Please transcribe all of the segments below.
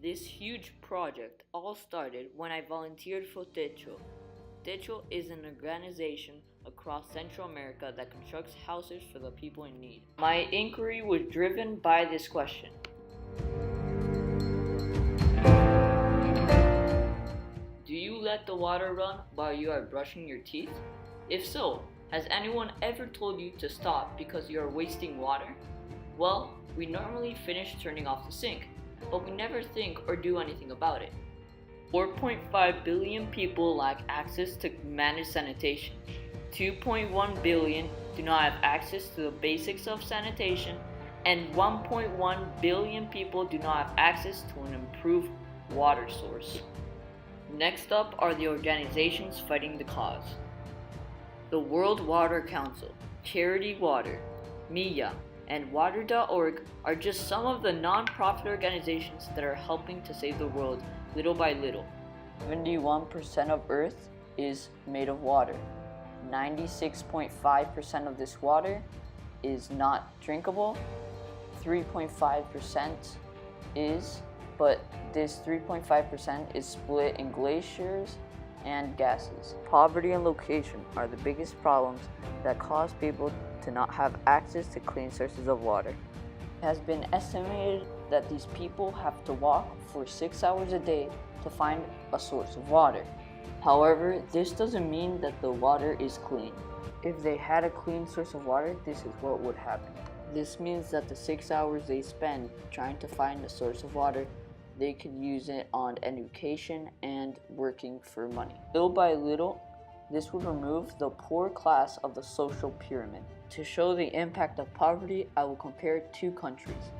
This huge project all started when I volunteered for Techo. Techo is an organization across Central America that constructs houses for the people in need. My inquiry was driven by this question. Do you let the water run while you are brushing your teeth? If so, has anyone ever told you to stop because you are wasting water? Well, we normally finish turning off the sink, but we never think or do anything about it. 4.5 billion people lack access to managed sanitation. 2.1 billion do not have access to the basics of sanitation, and 1.1 billion people do not have access to an improved water source. Next up are the organizations fighting the cause. The World Water Council, Charity Water, MIA, and Water.org are just some of the non-profit organizations that are helping to save the world little by little. 71% of Earth is made of water. 96.5% of this water is not drinkable. 3.5% is, but this 3.5% is split in glaciers and gases. Poverty and location are the biggest problems that cause people to not have access to clean sources of water. It has been estimated that these people have to walk for 6 hours a day to find a source of water. However, this doesn't mean that the water is clean. If they had a clean source of water, this is what would happen. This means that the 6 hours they spend trying to find a source of water, they could use it on education and working for money. Little by little, this would remove the poor class of the social pyramid. To show the impact of poverty, I will compare two countries.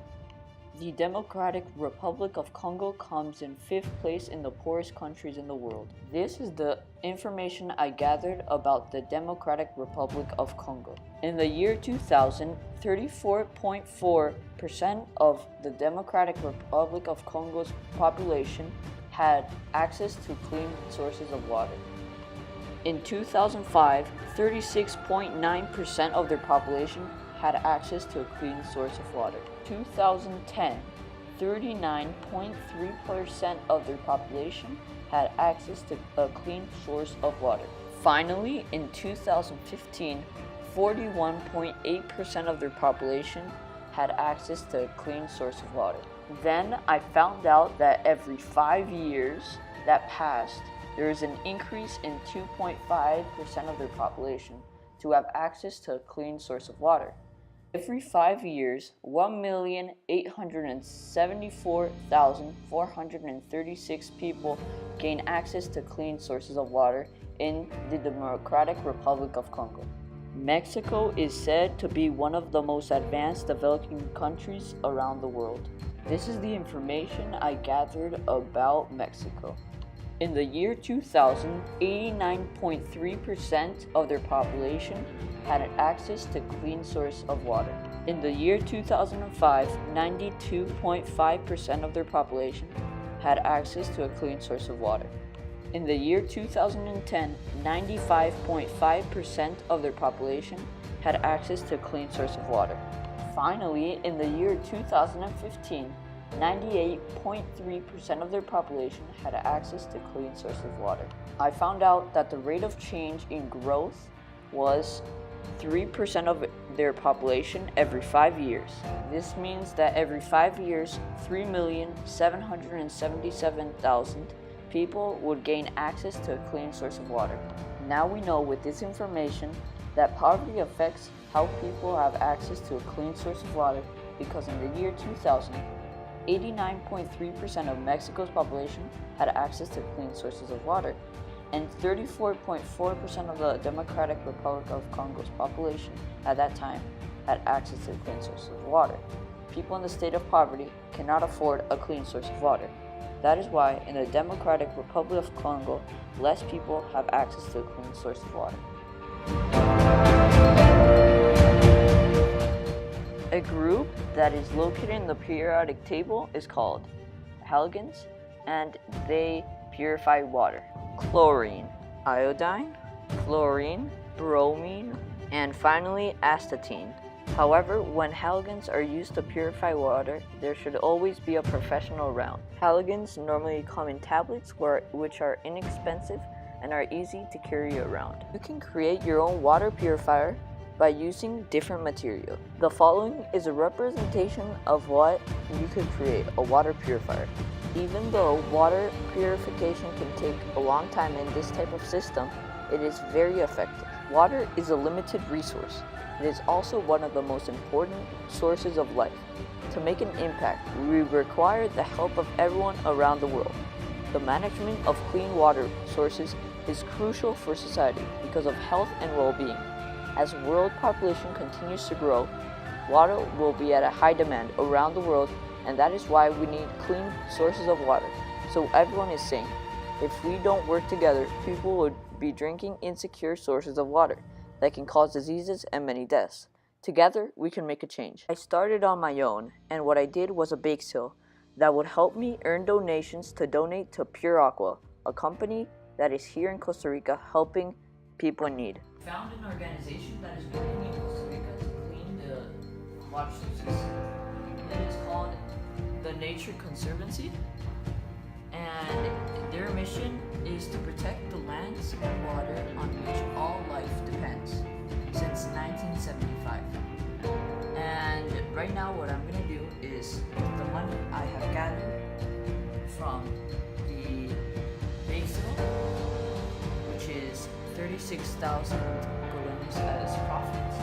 The Democratic Republic of Congo comes in 5th place in the poorest countries in the world. This is the information I gathered about the Democratic Republic of Congo. In the year 2000, 34.4% of the Democratic Republic of Congo's population had access to clean sources of water. In 2005, 36.9% of their population had access to a clean source of water. 2010, 39.3% of their population had access to a clean source of water. Finally, in 2015, 41.8% of their population had access to a clean source of water. Then I found out that every 5 years that passed, there is an increase in 2.5% of their population to have access to a clean source of water. Every 5 years, 1,874,436 people gain access to clean sources of water in the Democratic Republic of Congo. Mexico is said to be one of the most advanced developing countries around the world. This is the information I gathered about Mexico. In the year 2000, 89.3% of their population had access to clean source of water. In the year 2005, 92.5% of their population had access to a clean source of water. In the year 2010, 95.5% of their population had access to a clean source of water. Finally, in the year 2015, 98.3% of their population had access to clean sources of water. I found out that the rate of change in growth was 3% of their population every 5 years. This means that every 5 years, 3,777,000 people would gain access to a clean source of water. Now we know with this information that poverty affects how people have access to a clean source of water, because in the year 2000, 89.3% of Mexico's population had access to clean sources of water, and 34.4% of the Democratic Republic of Congo's population at that time had access to clean sources of water. People in the state of poverty cannot afford a clean source of water. That is why in the Democratic Republic of Congo, less people have access to a clean source of water. A group that is located in the periodic table is called halogens, and they purify water. Chlorine, iodine, chlorine, bromine, and finally astatine. However, when halogens are used to purify water, there should always be a professional around. Halogens normally come in tablets which are inexpensive and are easy to carry around. You can create your own water purifier by using different material. The following is a representation of what you could create, a water purifier. Even though water purification can take a long time in this type of system, it is very effective. Water is a limited resource. It is also one of the most important sources of life. To make an impact, we require the help of everyone around the world. The management of clean water sources is crucial for society because of health and well-being. As world population continues to grow, water will be at a high demand around the world, and that is why we need clean sources of water. So everyone is saying, if we don't work together, people would be drinking insecure sources of water that can cause diseases and many deaths. Together, we can make a change. I started on my own, and what I did was a bake sale that would help me earn donations to donate to Pure Aqua, a company that is here in Costa Rica helping people in need. I found an organization that is working in Costa Rica to clean the water sources. It is called the Nature Conservancy, and their mission is to protect the lands and water on which all life depends since 1975. And right now what I'm going to do is the money I have gathered from the bake sale, which is 36,000 colones as profits,